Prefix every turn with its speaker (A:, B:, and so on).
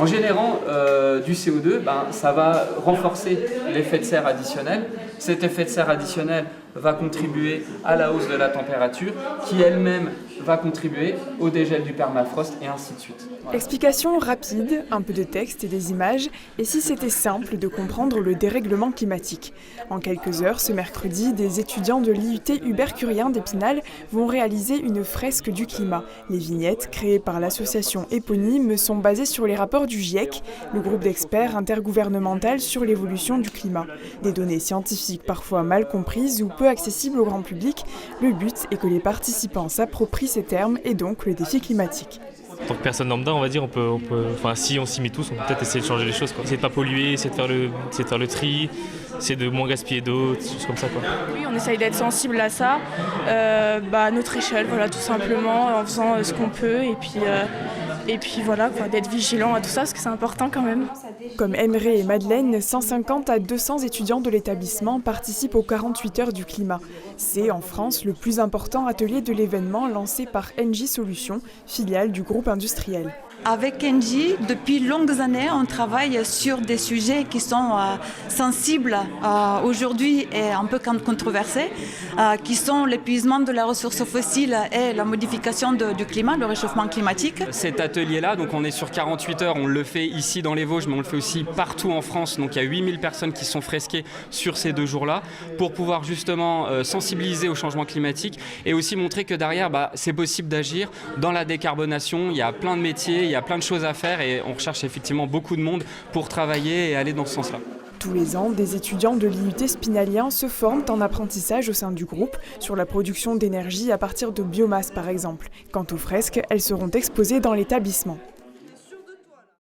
A: En générant du CO2, ça va renforcer l'effet de serre additionnel. Cet effet de serre additionnel va contribuer à la hausse de la température, qui elle-même va contribuer au dégel du permafrost et ainsi de suite. Voilà.
B: Explication rapide, un peu de texte et des images, et si c'était simple de comprendre le dérèglement climatique. En quelques heures, ce mercredi, des étudiants de l'IUT Hubert-Curien d'Épinal vont réaliser une fresque du climat. Les vignettes, créées par l'association éponyme, sont basées sur les rapports du GIEC, le groupe d'experts intergouvernemental sur l'évolution du climat. Des données scientifiques parfois mal comprises ou peu accessibles au grand public, le but est que les participants s'approprient ces termes et donc le défi climatique.
C: En tant que personne lambda, on va dire, si on s'y met tous, on peut peut-être essayer de changer les choses, quoi. Essayer de pas polluer, essayer de faire le tri, essayer de moins gaspiller d'eau, des choses comme ça, quoi.
D: Oui, on essaye d'être sensible à ça, à notre échelle, voilà, tout simplement, en faisant ce qu'on peut, et puis voilà, quoi, d'être vigilant à tout ça, parce que c'est important quand même.
B: Comme Emre et Madeleine, 150 à 200 étudiants de l'établissement participent aux 48 heures du climat. C'est, en France, le plus important atelier de l'événement lancé par Engie Solutions, filiale du groupe industriel.
E: Avec Engie, depuis longues années, on travaille sur des sujets qui sont sensibles aujourd'hui et un peu controversés, qui sont l'épuisement de la ressource fossile et la modification du climat, le réchauffement climatique.
F: Cet atelier-là, donc on est sur 48 heures, on le fait ici dans les Vosges, mais on le fait aussi partout en France. Donc il y a 8000 personnes qui sont fresquées sur ces 2 jours-là pour pouvoir justement sensibiliser au changement climatique et aussi montrer que derrière, c'est possible d'agir dans la décarbonation. Il y a plein de métiers, il y a plein de choses à faire et on recherche effectivement beaucoup de monde pour travailler et aller dans ce sens-là.
B: Tous les ans, des étudiants de l'IUT Spinalien se forment en apprentissage au sein du groupe sur la production d'énergie à partir de biomasse par exemple. Quant aux fresques, elles seront exposées dans l'établissement.